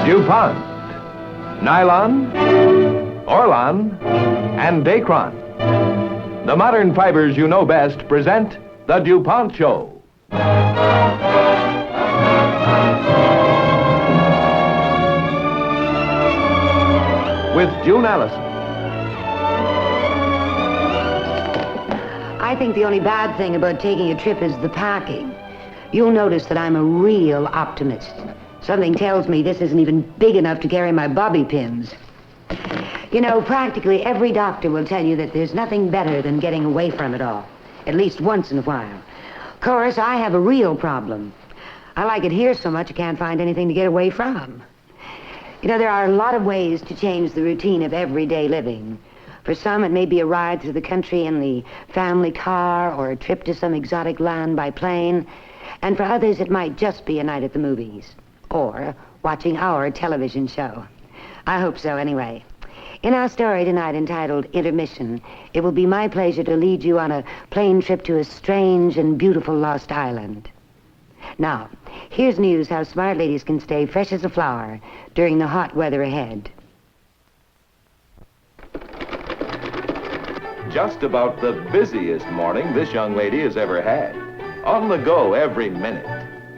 Dupont, nylon, Orlon, and Dacron. The modern fibers you know best present The Dupont Show. With June Allyson. I think the only bad thing about taking a trip is the packing. You'll notice that I'm a real optimist. Something tells me this isn't even big enough to carry my bobby pins. You know, practically every doctor will tell you that there's nothing better than getting away from it all, at least once in a while. Of course, I have a real problem. I like it here so much I can't find anything to get away from. You know, there are a lot of ways to change the routine of everyday living. For some, it may be a ride through the country in the family car or a trip to some exotic land by plane. And for others, it might just be a night at the movies or watching our television show. I hope so, anyway. In our story tonight entitled Intermission, it will be my pleasure to lead you on a plane trip to a strange and beautiful lost island. Now, here's news how smart ladies can stay fresh as a flower during the hot weather ahead. Just about the busiest morning this young lady has ever had. On the go every minute.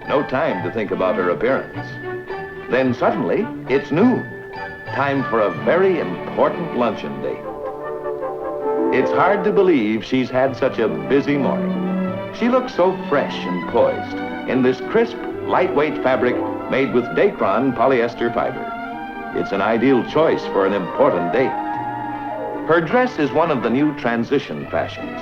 No time to think about her appearance. Then suddenly, it's noon. Time for a very important luncheon date. It's hard to believe she's had such a busy morning. She looks so fresh and poised in this crisp, lightweight fabric made with Dacron polyester fiber. It's an ideal choice for an important date. Her dress is one of the new transition fashions,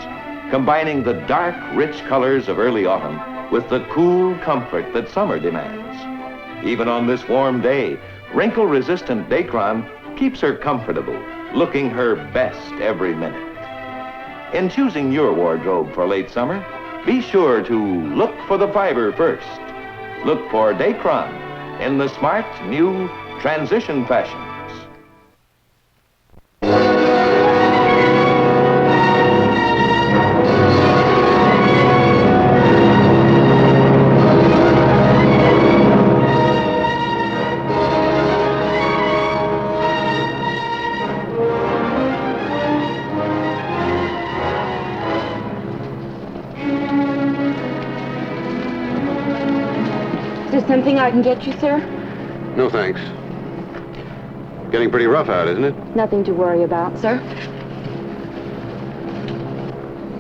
combining the dark, rich colors of early autumn with the cool comfort that summer demands. Even on this warm day, wrinkle-resistant Dacron keeps her comfortable, looking her best every minute. In choosing your wardrobe for late summer, be sure to look for the fiber first. Look for Dacron in the smart, new transition fashions. Something I can get you, sir? No, thanks. Getting pretty rough out, isn't it? Nothing to worry about, sir.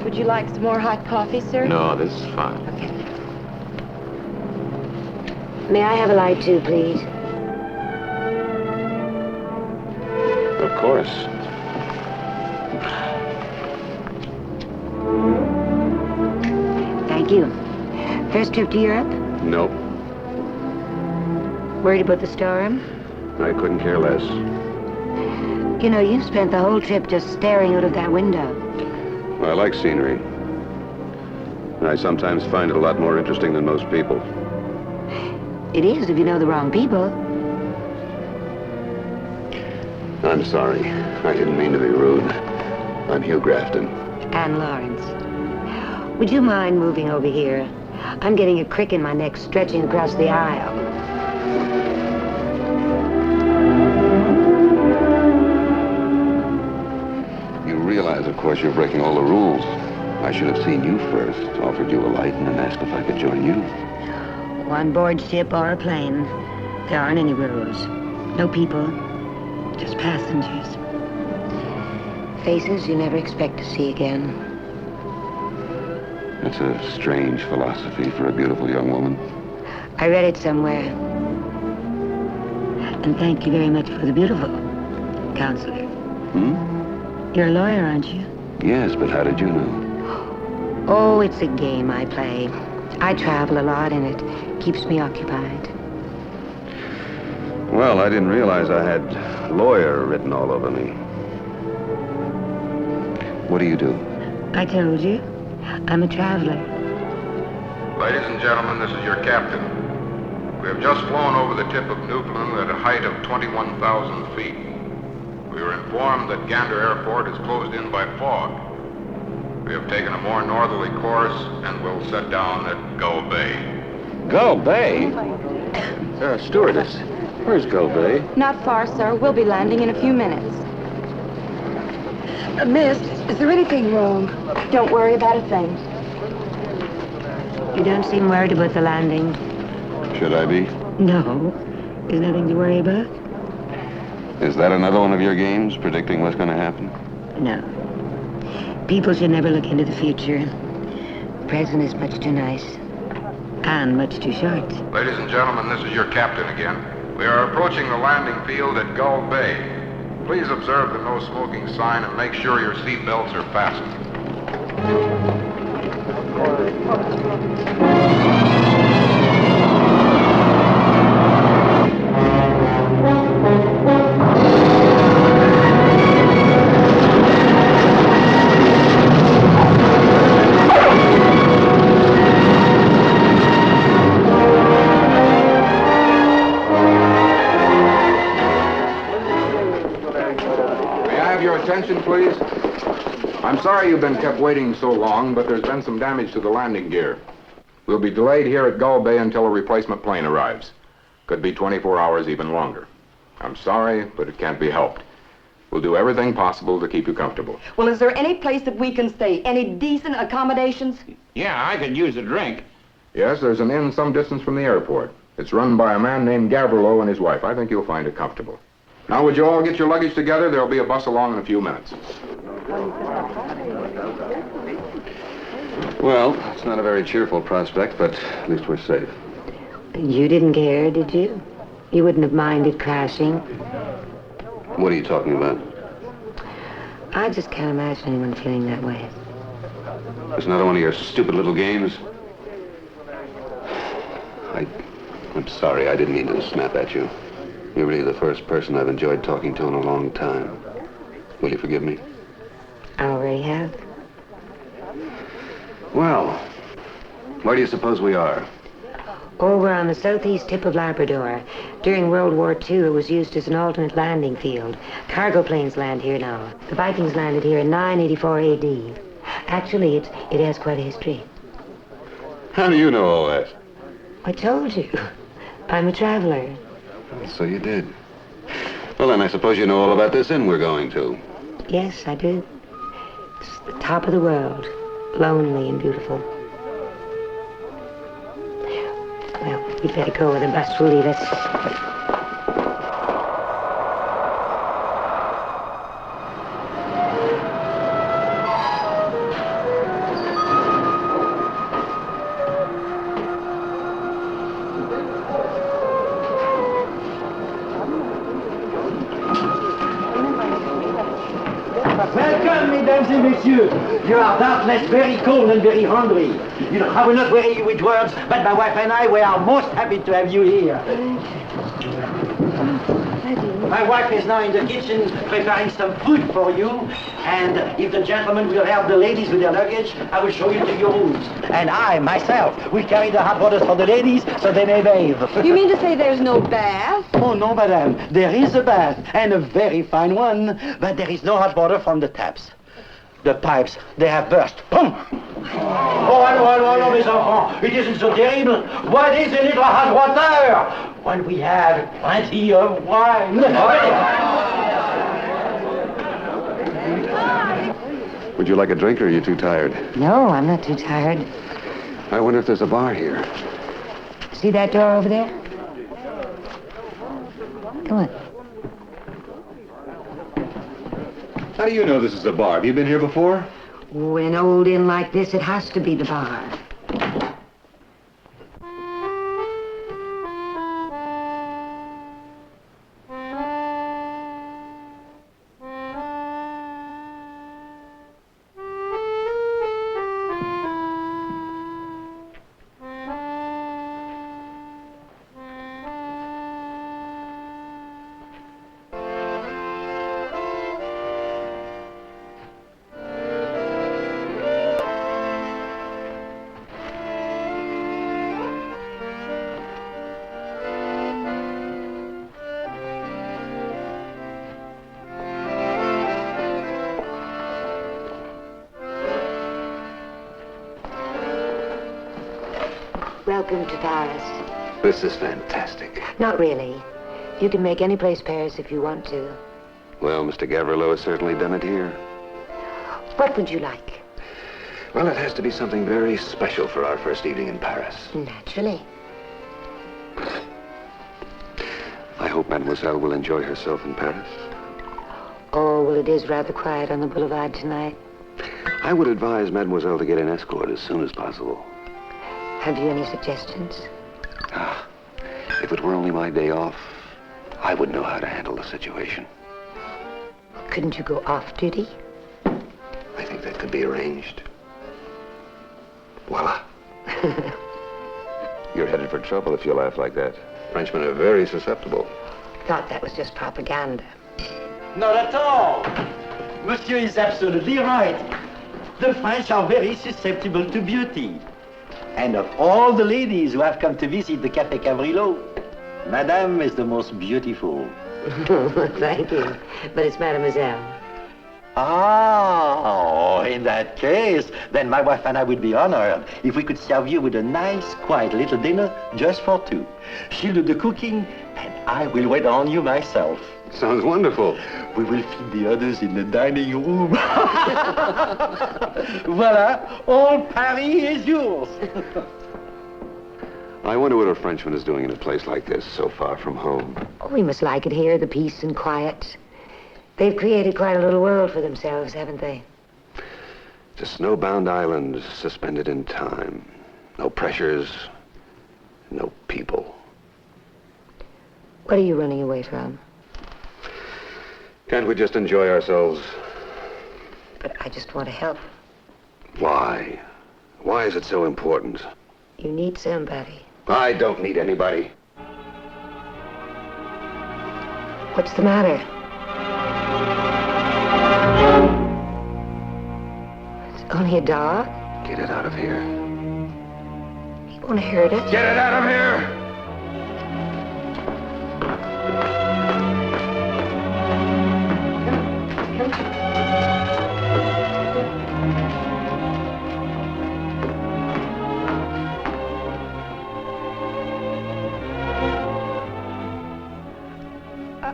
Would you like some more hot coffee, sir? No, this is fine. Okay. May I have a light, too, please? Of course. Thank you. First trip to Europe? Nope. Worried about the storm? I couldn't care less. You know, you spent the whole trip just staring out of that window. Well, I like scenery. I sometimes find it a lot more interesting than most people. It is if you know the wrong people. I'm sorry. I didn't mean to be rude. I'm Hugh Graften. Anne Lawrence. Would you mind moving over here? I'm getting a crick in my neck stretching across the aisle. You realize, of course, you're breaking all the rules. I should have seen you first, offered you a light, and then asked if I could join you. On board ship or a plane, there aren't any rules. No people, just passengers. Faces you never expect to see again. That's a strange philosophy for a beautiful young woman. I read it somewhere. And thank you very much for the beautiful, counselor. You're a lawyer, aren't you? Yes, but how did you know? Oh, it's a game I play. I travel a lot and it keeps me occupied. Well, I didn't realize I had lawyer written all over me. What do you do? I told you. I'm a traveler. Ladies and gentlemen, this is your captain. We have just flown over the tip of Newfoundland at a height of 21,000 feet. We were informed that Gander Airport is closed in by fog. We have taken a more northerly course and will set down at Gull Bay. Gull Bay? Stewardess, Where's Gull Bay? Not far, sir. We'll be landing in a few minutes. Miss, is there anything wrong? Don't worry about a thing. You don't seem worried about the landing. Should I be? No, there's nothing to worry about. Is that another one of your games, predicting what's going to happen? No. People should never look into the future. The present is much too nice. And much too short. Ladies and gentlemen, this is your captain again. We are approaching the landing field at Gull Bay. Please observe the no smoking sign and make sure your seat belts are fastened. Attention, please. I'm sorry you've been kept waiting so long, but there's been some damage to the landing gear. We'll be delayed here at Gull Bay until a replacement plane arrives. Could be 24 hours, even longer. I'm sorry, but it can't be helped. We'll do everything possible to keep you comfortable. Well, is there any place that we can stay? Any decent accommodations? Yeah, I could use a drink. Yes, there's an inn some distance from the airport. It's run by a man named Gavrilo and his wife. I think you'll find it comfortable. Now, would you all get your luggage together? There'll be a bus along in a few minutes. Well, it's not a very cheerful prospect, but at least we're safe. You didn't care, did you? You wouldn't have minded crashing. What are you talking about? I just can't imagine anyone feeling that way. It's another one of your stupid little games? I'm sorry, I didn't mean to snap at you. You're really the first person I've enjoyed talking to in a long time. Will you forgive me? I already have. Well, where do you suppose we are? Oh, we're on the southeast tip of Labrador. During World War II, it was used as an alternate landing field. Cargo planes land here now. The Vikings landed here in 984 AD. Actually, it has quite a history. How do you know all that? I told you. I'm a traveler. So you did. Well, then I suppose you know all about this inn we're going to. Yes, I do. It's the top of the world. Lonely and beautiful. Well, we'd better go or the bus will leave us. Welcome, mesdames et messieurs. You are doubtless very cold and very hungry. You know, I will not weary you with words, but my wife and I, we are most happy to have you here. My wife is now in the kitchen preparing some food for you, and if the gentlemen will help the ladies with their luggage, I will show you to your rooms. And I, myself, will carry the hot water for the ladies so they may bathe. You mean to say there's no bath? Oh, no, madame. There is a bath, and a very fine one, but there is no hot water from the taps. The pipes, they have burst. Boom! Oh, allons, mes enfants. It isn't so terrible. What is a little hot water when we have plenty of wine? Would you like a drink, or are you too tired? No, I'm not too tired. I wonder if there's a bar here. See that door over there? Come on. How do you know this is a bar? Have you been here before? Oh, in an old inn like this, it has to be the bar. Welcome to Paris. This is fantastic. Not really. You can make any place Paris if you want to. Well, Mr. Gavrilo has certainly done it here. What would you like? Well, it has to be something very special for our first evening in Paris. Naturally. I hope Mademoiselle will enjoy herself in Paris. Oh, well, it is rather quiet on the boulevard tonight. I would advise Mademoiselle to get an escort as soon as possible. Have you any suggestions? If it were only my day off, I would know how to handle the situation. Couldn't you go off duty? I think that could be arranged. Voila. You're headed for trouble if you laugh like that. Frenchmen are very susceptible. Thought that was just propaganda. Not at all. Monsieur is absolutely right. The French are very susceptible to beauty. And of all the ladies who have come to visit the Café Gavrilo, Madame is the most beautiful. Thank you. But it's Mademoiselle. Oh, in that case, then my wife and I would be honored if we could serve you with a nice, quiet little dinner just for two. She'll do the cooking, and I will wait on you myself. Sounds wonderful. We will feed the others in the dining room. Voila, all Paris is yours. I wonder what a Frenchman is doing in a place like this, so far from home. Oh, we must like it here, the peace and quiet. They've created quite a little world for themselves, haven't they? It's a snowbound island suspended in time. No pressures, no people. What are you running away from? Can't we just enjoy ourselves? But I just want to help. Why? Why is it so important? You need somebody. I don't need anybody. What's the matter? It's only a dog. Get it out of here. He won't hurt it. Get it out of here!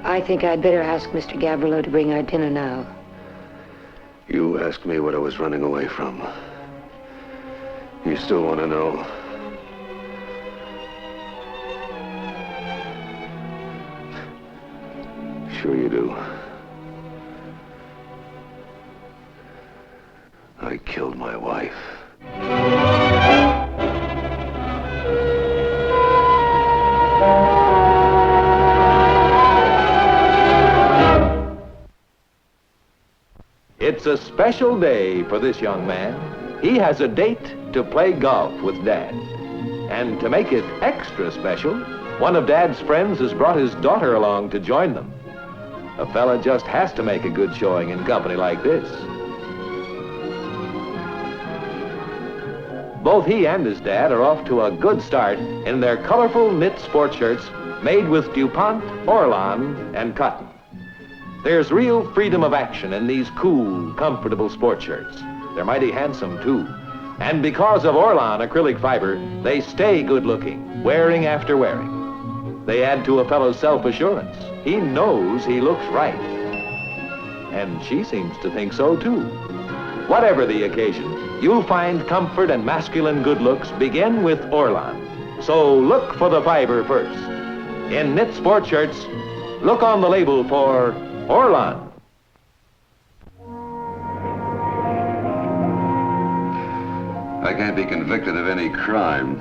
I think I'd better ask Mr. Gavrilo to bring our dinner now. You asked me what I was running away from. You still want to know? Sure you do. I killed my wife. It's a special day for this young man. He has a date to play golf with Dad. And to make it extra special, one of Dad's friends has brought his daughter along to join them. A fella just has to make a good showing in company like this. Both he and his dad are off to a good start in their colorful knit sport shirts made with Dupont, Orlon, and cotton. There's real freedom of action in these cool, comfortable sport shirts. They're mighty handsome, too. And because of Orlon acrylic fiber, they stay good-looking, wearing after wearing. They add to a fellow's self-assurance. He knows he looks right. And she seems to think so, too. Whatever the occasion, you'll find comfort and masculine good looks begin with Orlon. So look for the fiber first. In knit sport shirts, look on the label for Orlon. I can't be convicted of any crime.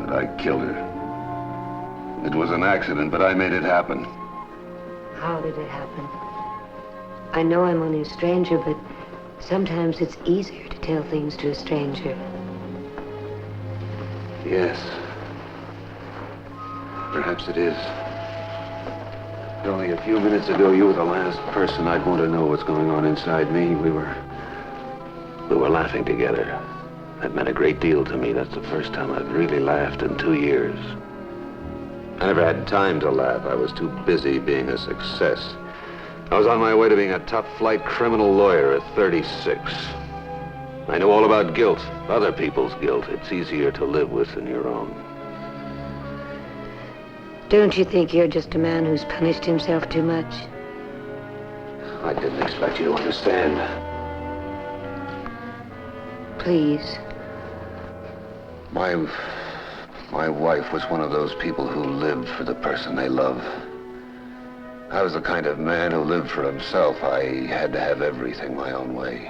But I killed her. It was an accident, but I made it happen. How did it happen? I know I'm only a stranger, but sometimes it's easier to tell things to a stranger. Yes. Perhaps it is. Only a few minutes ago, you were the last person I'd want to know what's going on inside me. We were laughing together. That meant a great deal to me. That's the first time I've really laughed in 2 years. I never had time to laugh. I was too busy being a success. I was on my way to being a top-flight criminal lawyer at 36. I know all about guilt, other people's guilt. It's easier to live with than your own. Don't you think you're just a man who's punished himself too much? I didn't expect you to understand. Please. My wife was one of those people who lived for the person they love. I was the kind of man who lived for himself. I had to have everything my own way.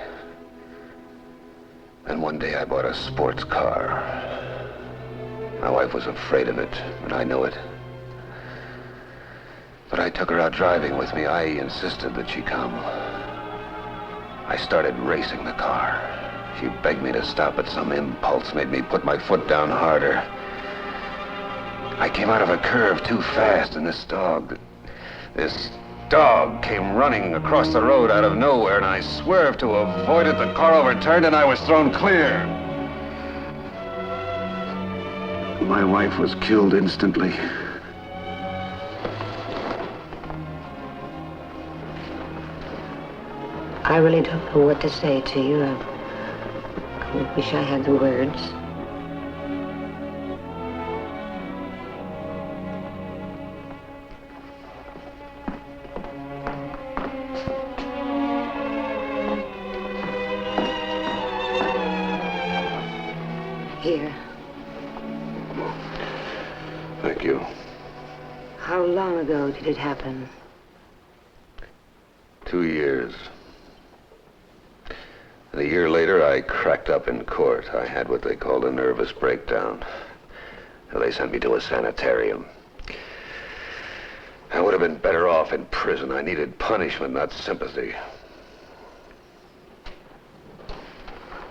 And one day I bought a sports car. My wife was afraid of it, and I knew it. But I took her out driving with me. I insisted that she come. I started racing the car. She begged me to stop, but some impulse made me put my foot down harder. I came out of a curve too fast, and this dog came running across the road out of nowhere, and I swerved to avoid it. The car overturned, and I was thrown clear. My wife was killed instantly. I really don't know what to say to you. I wish I had the words. Here. Thank you. How long ago did it happen? 2 years. And a year later, I cracked up in court. I had what they called a nervous breakdown. So they sent me to a sanitarium. I would have been better off in prison. I needed punishment, not sympathy.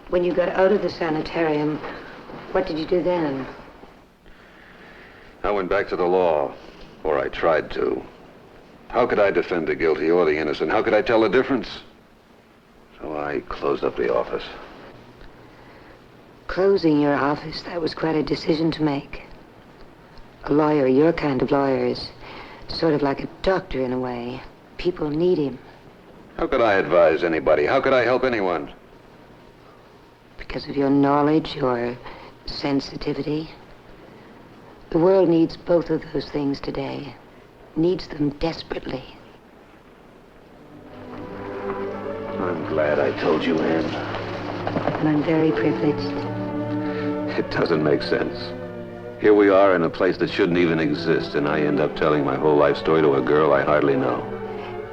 When you got out of the sanitarium, what did you do then? I went back to the law, or I tried to. How could I defend the guilty or the innocent? How could I tell the difference? So I closed up the office. Closing your office, that was quite a decision to make. A lawyer, your kind of lawyer, is sort of like a doctor in a way. People need him. How could I advise anybody? How could I help anyone? Because of your knowledge, your sensitivity. The world needs both of those things today. Needs them desperately. I'm glad I told you, Anne. And I'm very privileged. It doesn't make sense. Here we are in a place that shouldn't even exist, and I end up telling my whole life story to a girl I hardly know.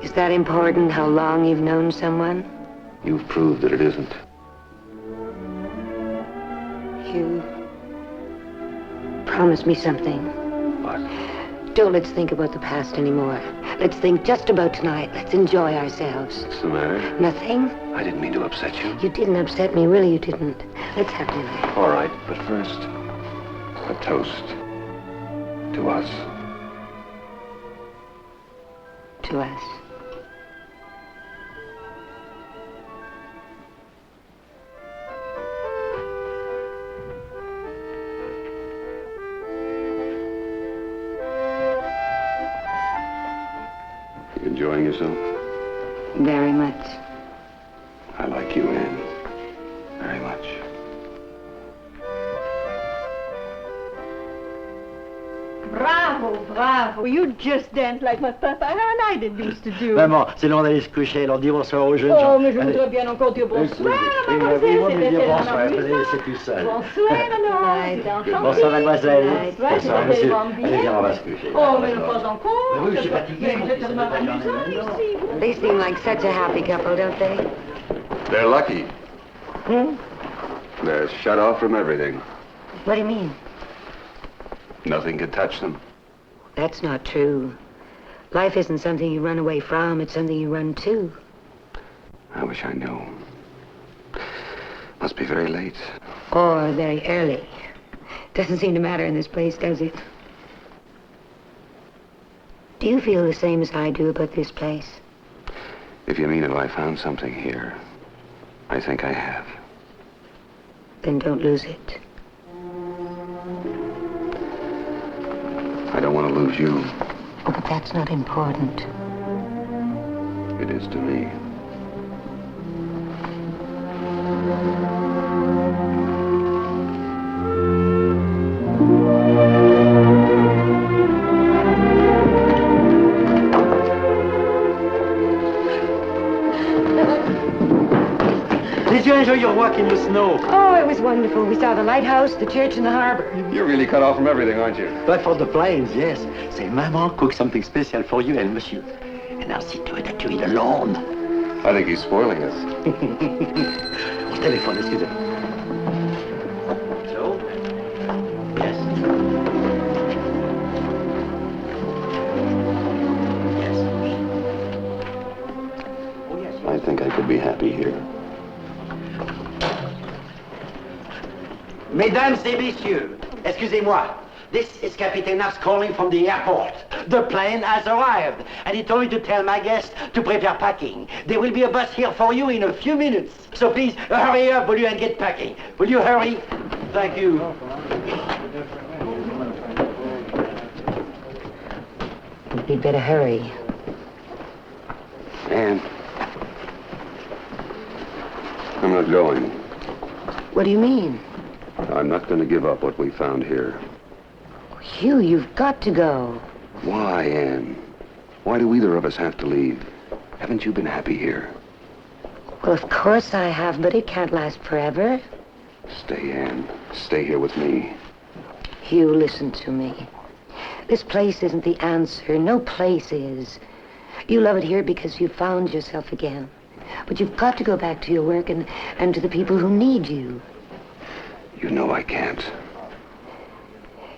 Is that important, how long you've known someone? You've proved that it isn't. You promise me something. What? Don't let's think about the past anymore. Let's think just about tonight. Let's enjoy ourselves. What's the matter? Nothing? I didn't mean to upset you. You didn't upset me, really you didn't. Let's have dinner. All right, but first, a toast to us. To us. Enjoying yourself? Very much. I like you, Anne. Very much. Bravo, bravo. You just danced like my papa and I did used to do. Maman, c'est l'heure d'aller se coucher, alors dis bonsoir aux jeunes gens. Oh, mais je voudrais bien encore dire bonsoir, mademoiselle. Oui, moi, C'était dire tellement bonsoir, amusant. c'est tout seul. Bonsoir, maman. C'était enchanté. Bonsoir, mademoiselle. Bonsoir, Bonsoir, c'était monsieur. tellement bien. Allez, viens, on va se coucher. Oh, mais pas encore. Oui, je suis fatigué. Mais c'est tellement amusant ici. They seem like such a happy couple, don't they? They're lucky. They're shut off from everything. What do you mean? Nothing can touch them. That's not true. Life isn't something you run away from, it's something you run to. I wish I knew. Must be very late. Or very early. Doesn't seem to matter in this place, does it? Do you feel the same as I do about this place? If you mean if I found something here, I think I have. Then don't lose it. I don't want to lose you. Oh, but that's not important. It is to me. your walk in the snow? Oh, it was wonderful. We saw the lighthouse, the church, and the harbor. You're really cut off from everything, aren't you? But for the planes, yes. Say, Maman cook something special for you and Monsieur. And I'll see to it that you eat alone. I think he's spoiling us. Au téléphone, excusez. So? Yes. I think I could be happy here. Mesdames et messieurs, excusez-moi. This is Captain Knox calling from the airport. The plane has arrived, and he told me to tell my guests to prepare packing. There will be a bus here for you in a few minutes. So please, hurry up, will you, and get packing. Will you hurry? Thank you. You'd better hurry. Anne, I'm not going. What do you mean? I'm not going to give up what we found here. Hugh, you've got to go. Why, Anne? Why do either of us have to leave? Haven't you been happy here? Well, of course I have, but it can't last forever. Stay, Anne. Stay here with me. Hugh, listen to me. This place isn't the answer. No place is. You love it here because you've found yourself again. But you've got to go back to your work and to the people who need you. You know I can't.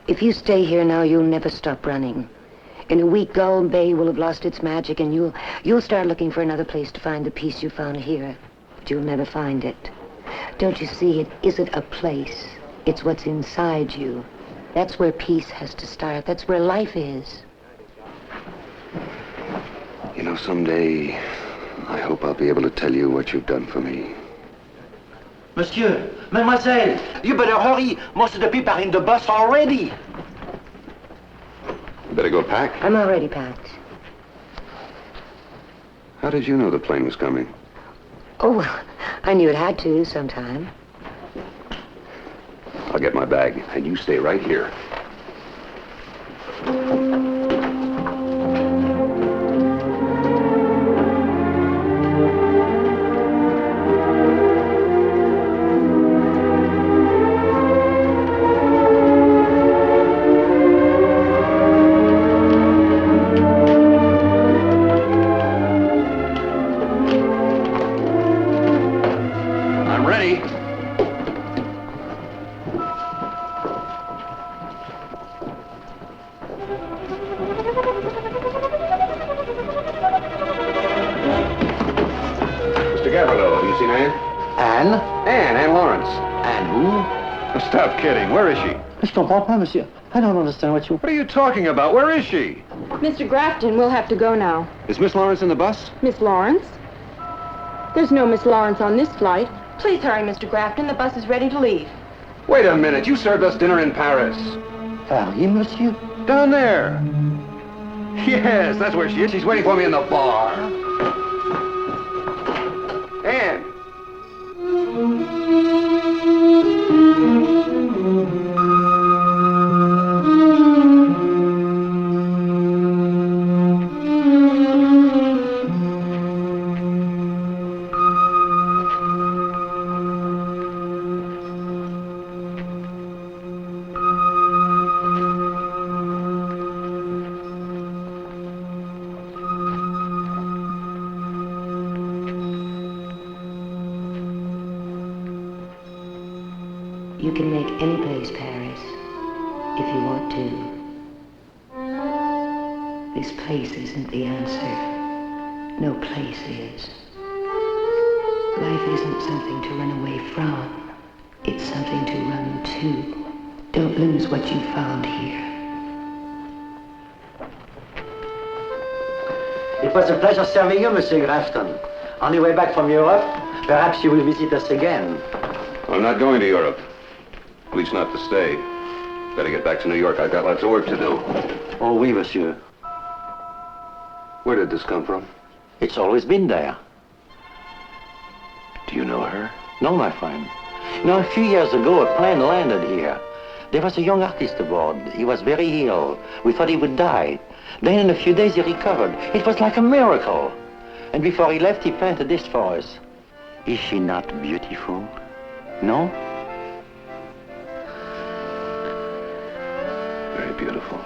If you stay here now, you'll never stop running. In a week, Gull Bay will have lost its magic, and you'll start looking for another place to find the peace you found here. But you'll never find it. Don't you see, it isn't a place. It's what's inside you. That's where peace has to start. That's where life is. You know, someday, I hope I'll be able to tell you what you've done for me. Monsieur, mademoiselle, you better hurry. Most of the people are in the bus already. Better go pack. I'm already packed. How did you know the plane was coming? Oh, well, I knew it had to sometime. I'll get my bag, and you stay right here. Stop kidding. Where is she? Je comprends pas, monsieur. I don't understand what you... What are you talking about? Where is she? Mr. Graften, we'll have to go now. Is Miss Lawrence in the bus? Miss Lawrence? There's no Miss Lawrence on this flight. Please hurry, Mr. Graften. The bus is ready to leave. Wait a minute. You served us dinner in Paris. Paris, monsieur? Down there. Yes, that's where she is. She's waiting for me in the bar. Anne. You can make any place Paris, if you want to. This place isn't the answer. No place is. Life isn't something to run away from. It's something to run to. Don't lose what you found here. It was a pleasure serving you, Monsieur Graften. On your way back from Europe, perhaps you will visit us again. I'm not going to Europe. At least not to stay. Better get back to New York. I've got lots of work to do. Oh, oui, monsieur. Where did this come from? It's always been there. Do you know her? No, my friend. You know, a few years ago, a plane landed here. There was a young artist aboard. He was very ill. We thought he would die. Then in a few days, he recovered. It was like a miracle. And before he left, he painted this for us. Is she not beautiful? No? Very beautiful.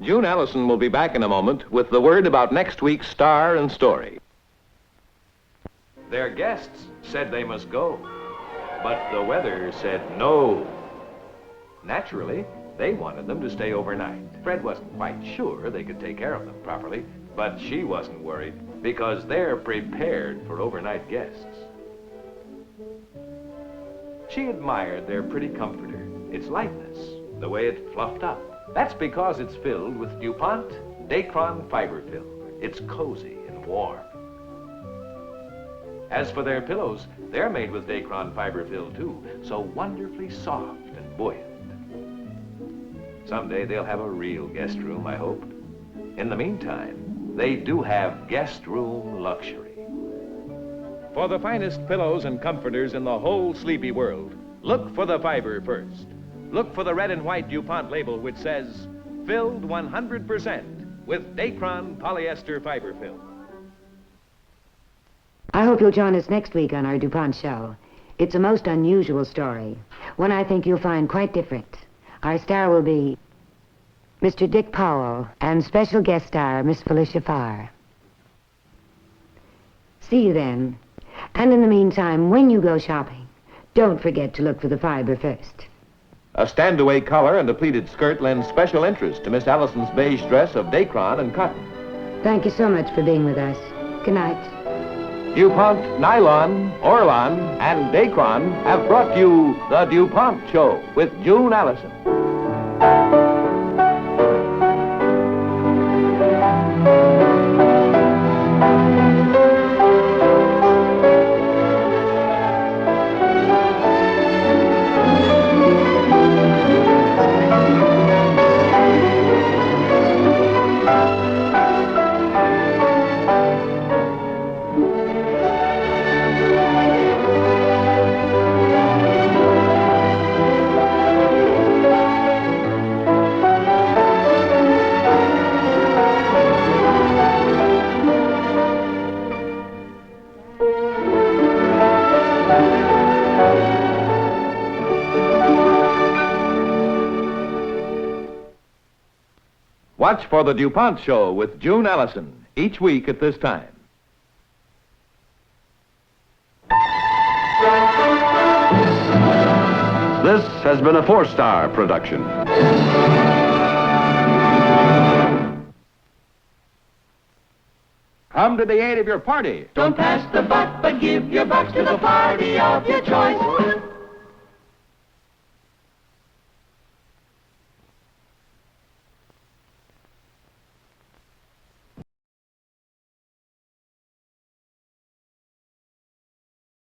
June Allyson will be back in a moment with the word about next week's star and story. Their guests said they must go, but the weather said no. Naturally, they wanted them to stay overnight. Fred wasn't quite sure they could take care of them properly, but she wasn't worried because they're prepared for overnight guests. She admired their pretty comforter, its lightness, the way it fluffed up. That's because it's filled with Dupont Dacron fiber fill. It's cozy and warm. As for their pillows, they're made with Dacron fiber fill too, so wonderfully soft and buoyant. Someday they'll have a real guest room, I hope. In the meantime, they do have guest room luxury. For the finest pillows and comforters in the whole sleepy world, look for the fiber first. Look for the red and white Dupont label which says, filled 100% with Dacron polyester fiber fill. I hope you'll join us next week on our Dupont show. It's a most unusual story, one I think you'll find quite different. Our star will be Mr. Dick Powell and special guest star, Miss Felicia Farr. See you then. And in the meantime, when you go shopping, don't forget to look for the fiber first. A stand-away collar and a pleated skirt lend special interest to Miss Allison's beige dress of Dacron and cotton. Thank you so much for being with us. Good night. DuPont, Nylon, Orlon, and Dacron have brought you the DuPont Show with June Allyson. Watch for the DuPont Show with June Allyson each week at this time. This has been a 4-star production. Come to the aid of your party. Don't pass the buck, but give your bucks to the party of your choice.